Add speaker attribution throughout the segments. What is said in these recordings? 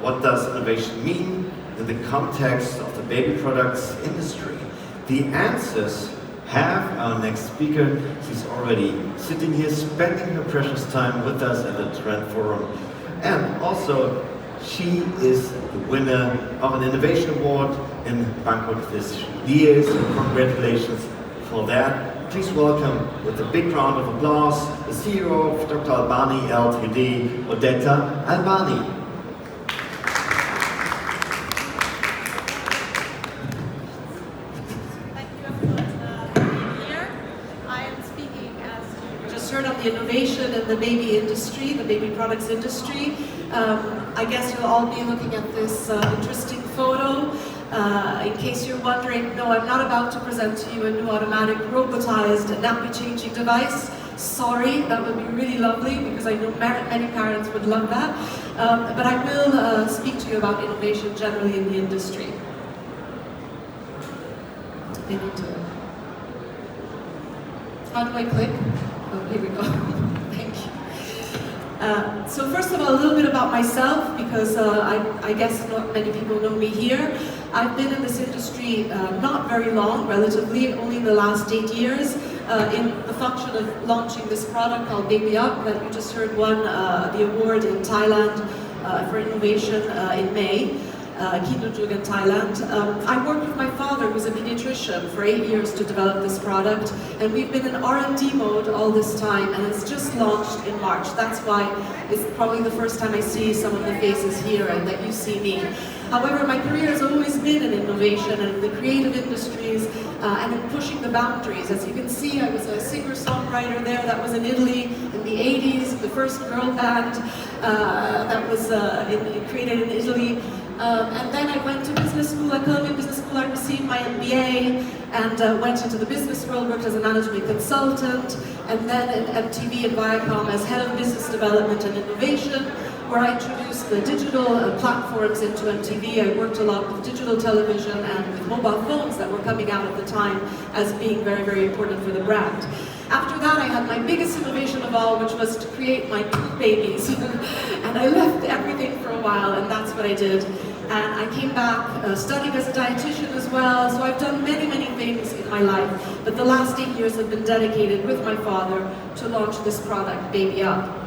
Speaker 1: what does innovation mean in the context of the baby products industry? The answers have our next speaker. She's already sitting here, spending her precious time with us at the Trend Forum. And also, she is the winner of an innovation award in Bangkok this year. So congratulations for that. Please welcome, with a big round of applause, the CEO of Dr. Albani Ltd, Odetta Albani.
Speaker 2: Innovation in the baby industry, the baby products industry. I guess you'll all be looking at this interesting photo. In case you're wondering, no, I'm not about to present to you a new automatic robotized nappy changing device. Sorry, that would be really lovely because I know many parents would love that. But I will speak to you about innovation generally in the industry. I need to... How do I click? Oh, here we go. Thank you. So first of all, a little bit about myself, because I guess not many people know me here. I've been in this industry not very long, relatively, only in the last 8 years, in the function of launching this product called BabyUp that you just heard won the award in Thailand for innovation in May. Kind+Jugend, Thailand. I worked with my father, who's a pediatrician, for 8 years to develop this product, and we've been in R&D mode all this time, and it's just launched in March. That's why it's probably the first time I see some of the faces here and that you see me. However, my career has always been in innovation and in the creative industries and in pushing the boundaries. As you can see, I was a singer-songwriter there that was in Italy in the 80s, the first girl band that was created in Italy. And then I went to business school at Cologne Business School. I received my MBA and went into the business world, worked as a management consultant, and then at MTV and Viacom as head of business development and innovation, where I introduced the digital platforms into MTV. I worked a lot with digital television and with mobile phones that were coming out at the time as being very, very important for the brand. After that, I had my biggest innovation of all, which was to create my 2 babies. And I left everything for a while, and that's what I did. And I came back studying as a dietitian as well, so I've done many, many things in my life. But the last 8 years have been dedicated with my father to launch this product, BabyUp.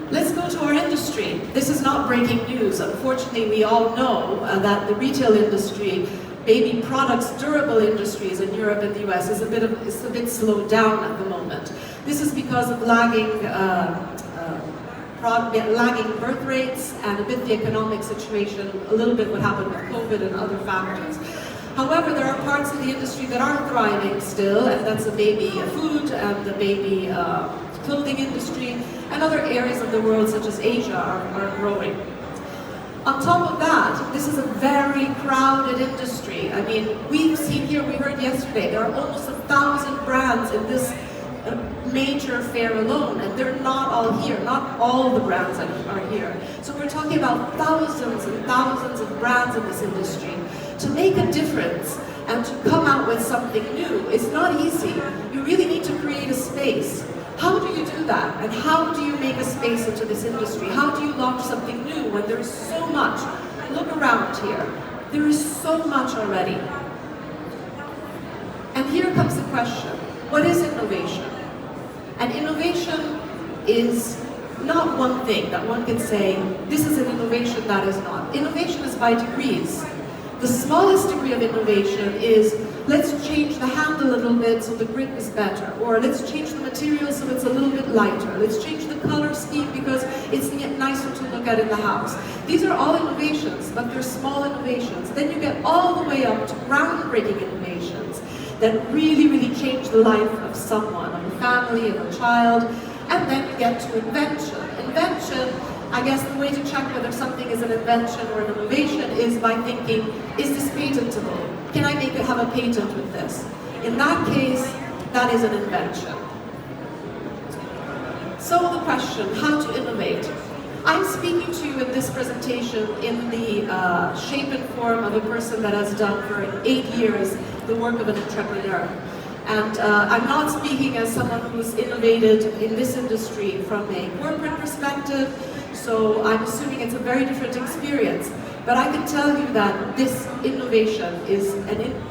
Speaker 2: Let's go to our industry. This is not breaking news. Unfortunately, we all know that the retail industry, baby products, durable industries in Europe and the US is a bit slowed down at the moment. This is because of lagging birth rates and a bit the economic situation, a little bit what happened with COVID and other factors. However, there are parts of the industry that are thriving still, and that's the baby food and the baby clothing industry, and other areas of the world such as Asia are growing. On top of that, this is a very crowded industry. I mean, we've seen here, we heard yesterday, there are almost 1,000 brands in this major fair alone, and they're not all here. Not all the brands are here. So we're talking about thousands and thousands of brands in this industry. To make a difference and to come out with something new is not easy. You really need to create a space. How do you do that? And how do you make a space into this industry? How do you launch something new when there's so much? Look around here. There is so much already. And here comes the question. What is innovation? And innovation is not one thing that one can say, this is an innovation, that is not. Innovation is by degrees. The smallest degree of innovation is, let's change the handle a little bit so the grip is better, or let's change the material so it's a little bit lighter, let's change the color scheme because it's nicer to look at in the house. These are all innovations, but they're small innovations. Then you get all the way up to groundbreaking innovations that really, really change the life of someone, of a family, of a child, and then you get to invention. Invention, I guess the way to check whether something is an invention or an innovation is by thinking, is this patentable? Can I have a patent with this? In that case, that is an invention. So the question, how to innovate? I'm speaking to you in this presentation in the shape and form of a person that has done for 8 years the work of an entrepreneur. And I'm not speaking as someone who's innovated in this industry from a corporate perspective. So I'm assuming it's a very different experience. But I can tell you that this innovation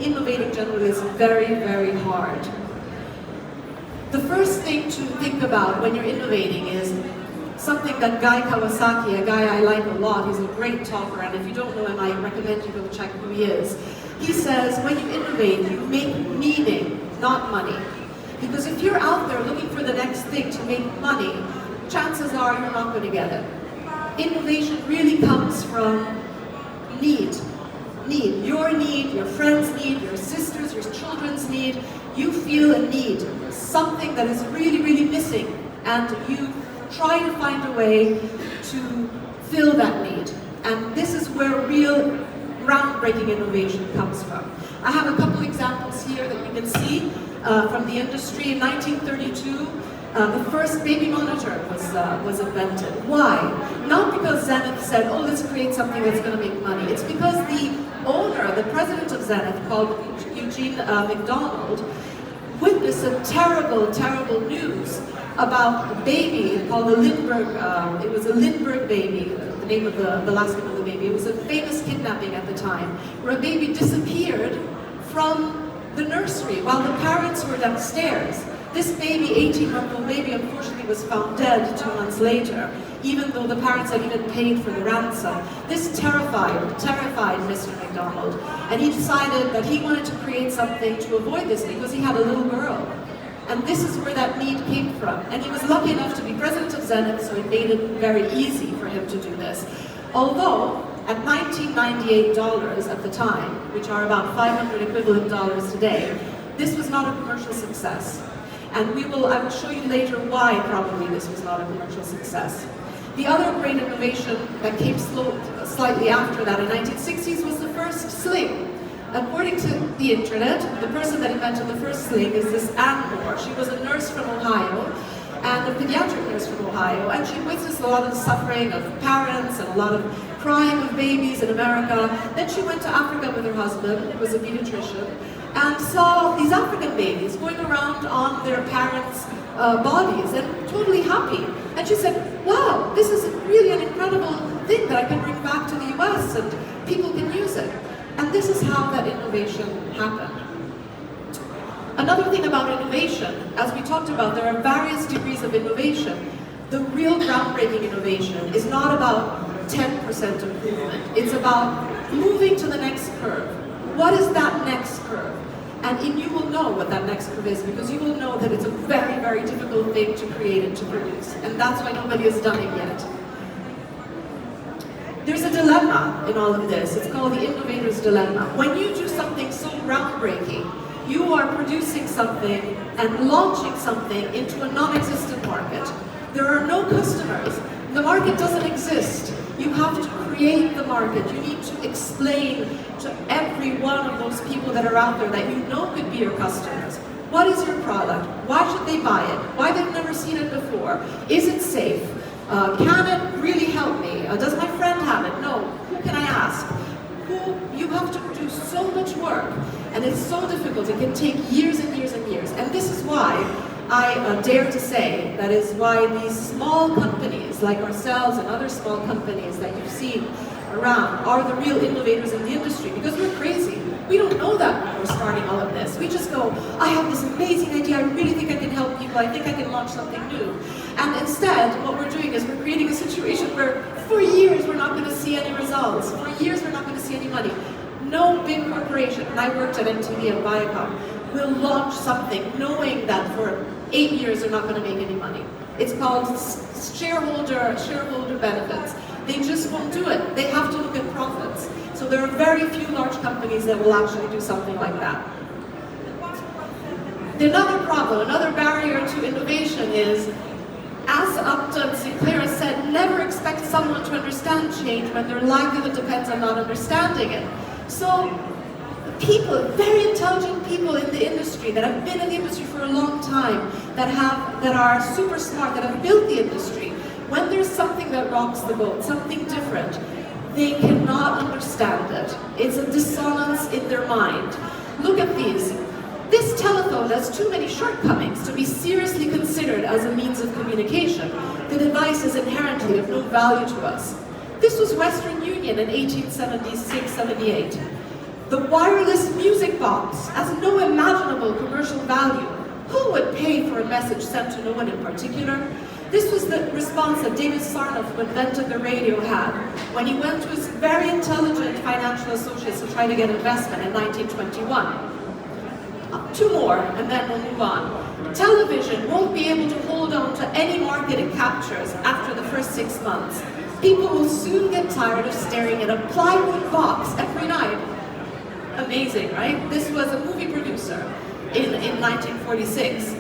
Speaker 2: innovating generally is very, very hard. The first thing to think about when you're innovating is something that Guy Kawasaki, a guy I like a lot, he's a great talker, and if you don't know him, I recommend you go check who he is. He says, when you innovate, you make meaning, not money. Because if you're out there looking for the next thing to make money, chances are you're not going to get it. Innovation really comes from need. Your need, your friend's need, your sister's, your children's need. You feel a need, something that is really, really missing, and you try to find a way to fill that need. And this is where real groundbreaking innovation comes from. I have a couple examples here that you can see from the industry. In 1932, the first baby monitor was invented. Why? Not because Zenith said, oh, let's create something that's going to make money. It's because the owner, the president of Zenith, called Eugene McDonald, witnessed a terrible, terrible news about a baby called the Lindbergh, it was a Lindbergh baby, the name of the last name of the baby. It was a famous kidnapping at the time, where a baby disappeared from the nursery while the parents were downstairs. This baby, 18-month-old baby, unfortunately was found dead 2 months later, even though the parents had even paid for the ransom. This terrified Mr. McDonald, and he decided that he wanted to create something to avoid this because he had a little girl. And this is where that need came from. And he was lucky enough to be president of Zenith, so it made it very easy for him to do this. Although, at $1998 at the time, which are about 500 equivalent dollars today, this was not a commercial success. And I will show you later why probably this was not a commercial success. The other great innovation that came slightly after that in the 1960s was the first sling. According to the internet, the person that invented the first sling is this Ann Moore. She was a nurse from Ohio, and a pediatric nurse from Ohio, and she witnessed a lot of the suffering of parents and a lot of crying of babies in America. Then she went to Africa with her husband, who was a pediatrician, and saw these African babies going around on their parents' bodies and totally happy. And she said, wow, this is really an incredible thing that I can bring back to the US and people can use it. And this is how that innovation happened. Another thing about innovation, as we talked about, there are various degrees of innovation. The real groundbreaking innovation is not about 10% improvement. It's about moving to the next curve. What is that next curve? And you will know what that next curve is, because you will know that it's a very, very difficult thing to create and to produce. And that's why nobody has done it yet. There's a dilemma in all of this. It's called the innovator's dilemma. When you do something so groundbreaking, you are producing something and launching something into a non-existent market. There are no customers. The market doesn't exist. You have to create the market. You need to explain to every one of those people that are out there that you know could be your customers. What is your product? Why should they buy it? Why they've never seen it before? Is it safe? Can it really help me? Does my friend have it? No. Who can I ask? You have to do so much work, and it's so difficult. It can take years and years and years. And this is why I dare to say that is why these small companies like ourselves and other small companies that you've seen around are the real innovators in the industry, because we're crazy. We don't know that when we're starting all of this. We just go, I have this amazing idea, I really think I can help people, I think I can launch something new. And instead, what we're doing is we're creating a situation where for years we're not going to see any results. For years we're not going to see any money. No big corporation, and I worked at MTV and Viacom, will launch something knowing that for 8 years they're not going to make any money. It's called shareholder benefits. They just won't do it. They have to look at profits. So there are very few large companies that will actually do something like that. Another problem, another barrier to innovation is, as Upton Sinclair said, never expect someone to understand change when their livelihood depends on not understanding it. So people, very intelligent people in the industry that have been in the industry for a long time, that are super smart, that have built the industry, when there's something that rocks the boat, something different, they cannot understand it. It's a dissonance in their mind. Look at these. This telephone has too many shortcomings to be seriously considered as a means of communication. The device is inherently of no value to us. This was Western Union in 1876-78. The wireless music box has no imaginable commercial value. Who would pay for a message sent to no one in particular? This was the response that David Sarnoff, who invented the radio, had when he went to his very intelligent financial associates to try to get investment in 1921. Two more, and then we'll move on. Television won't be able to hold on to any market it captures after the first 6 months. People will soon get tired of staring at a plywood box every night. Amazing, right? This was a movie producer in 1946.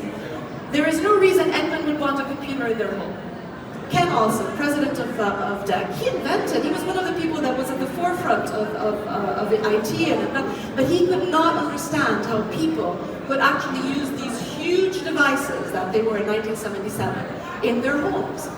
Speaker 2: There is no reason anyone would want a computer in their home. Ken Olsen, president of DEC, he was one of the people that was at the forefront of IT, but he could not understand how people could actually use these huge devices that they were in 1977 in their homes.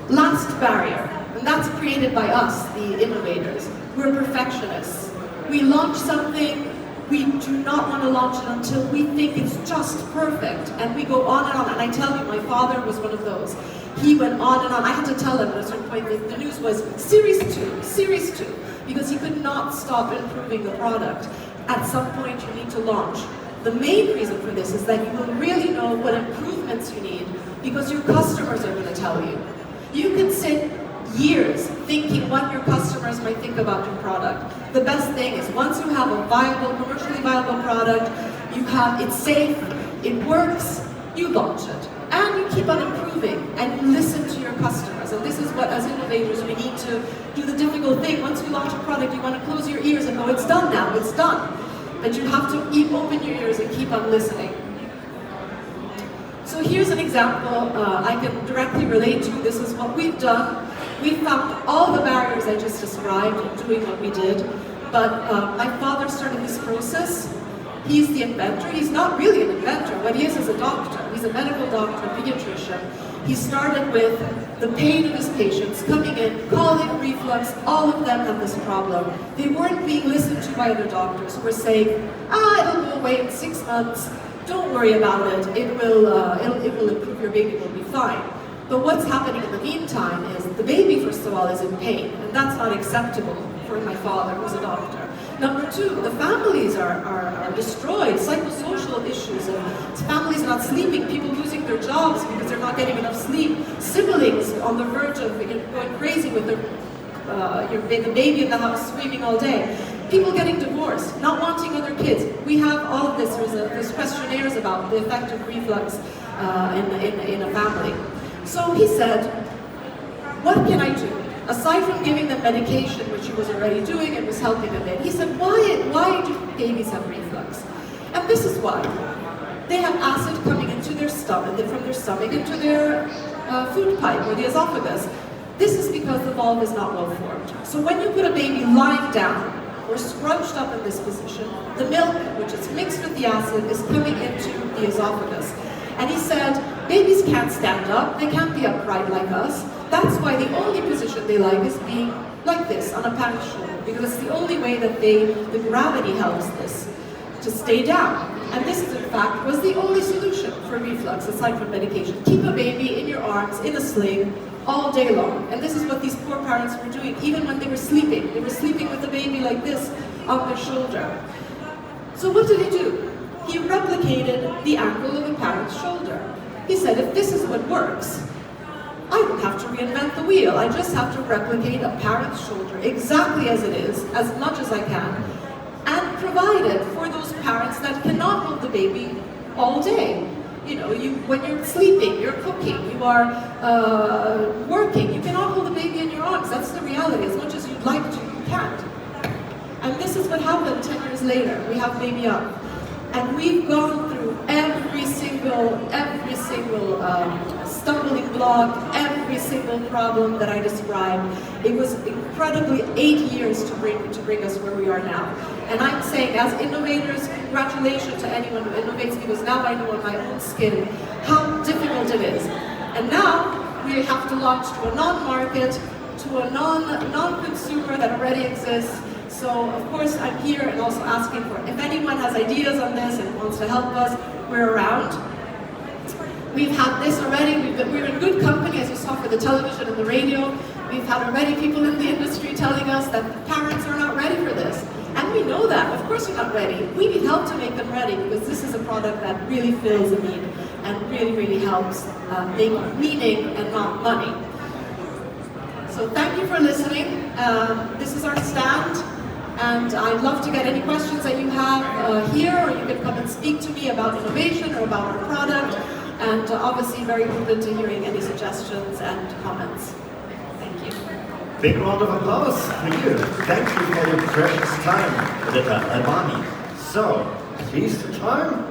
Speaker 2: Last barrier, and that's created by us, the innovators. We're perfectionists. We launch something, we do not want to launch it until we think it's just perfect. And we go on, and I tell you, my father was one of those. He went on and on. I had to tell him at a certain point that the news was Series 2, Series 2, because he could not stop improving the product. At some point you need to launch. The main reason for this is that you will really know what improvements you need because your customers are going to tell you. You can sit years thinking what your customers might think about your product. The best thing is once you have a viable, commercially viable product, it's safe, it works, you launch it. And you keep on improving and you listen to your customers. And this is what, as innovators, we need to do the difficult thing. Once you launch a product, you want to close your ears and go, it's done now, it's done. But you have to open your ears and keep on listening. So here's an example I can directly relate to. This is what we've done. We found all the barriers I just described in doing what we did, but my father started this process. He's the inventor. He's not really an inventor. What he is a doctor. He's a medical doctor, a pediatrician. He started with the pain of his patients coming in, colic, reflux, all of them have this problem. They weren't being listened to by other doctors who were saying, it'll go away in 6 months, don't worry about it, it will improve, your baby will be fine. But what's happening in the meantime is the baby, first of all, is in pain, and that's not acceptable for my father, who's a doctor. Number two, the families are destroyed, psychosocial issues, families not sleeping, people losing their jobs because they're not getting enough sleep, siblings on the verge of going crazy with the baby in the house screaming all day, people getting divorced, not wanting other kids. We have all of this. There's questionnaires about the effect of reflux in a family. So he said, what can I do? Aside from giving them medication, which he was already doing and was helping them in, he said, why do babies have reflux? And this is why. They have acid coming into their stomach, from their stomach into their food pipe or the esophagus. This is because the valve is not well formed. So when you put a baby lying down or scrunched up in this position, the milk, which is mixed with the acid, is coming into the esophagus. And he said, babies can't stand up, they can't be upright like us. That's why the only position they like is being like this, on a parent's shoulder, because it's the only way that the gravity helps this to stay down. And this, in fact, was the only solution for reflux, aside from medication. Keep a baby in your arms, in a sling, all day long. And this is what these poor parents were doing, even when they were sleeping. They were sleeping with the baby like this, on their shoulder. So what did he do? He replicated the angle of a parent's shoulder. He said, if this is what works, I don't have to reinvent the wheel. I just have to replicate a parent's shoulder exactly as it is, as much as I can, and provide it for those parents that cannot hold the baby all day. You know, when you're sleeping, you're cooking, you are working, you cannot hold the baby in your arms. That's the reality. As much as you'd like to, you can't. And this is what happened 10 years later. We have BabyUp. And we've gone through every single stumbling block, every single problem that I described. It was incredibly 8 years to bring us where we are now. And I'm saying, as innovators, congratulations to anyone who innovates, because now I know on my own skin how difficult it is. And now we have to launch to a non-market, to a non-consumer that already exists, So of course I'm here and also asking for, if anyone has ideas on this and wants to help us, we're around. We've had this already, we're in good company, as you saw, for the television and the radio. We've had already people in the industry telling us that parents are not ready for this. And we know that, of course we're not ready. We need help to make them ready, because this is a product that really fills a need and really, really helps make meaning and not money. So thank you for listening. This is our stand, and I'd love to get any questions that you have here, or you can come and speak to me about innovation or about our product, and obviously very open to hearing any suggestions and comments. Thank you.
Speaker 1: Big round of applause for you. Thank you for your precious time, Odetta Albani. So, please the time.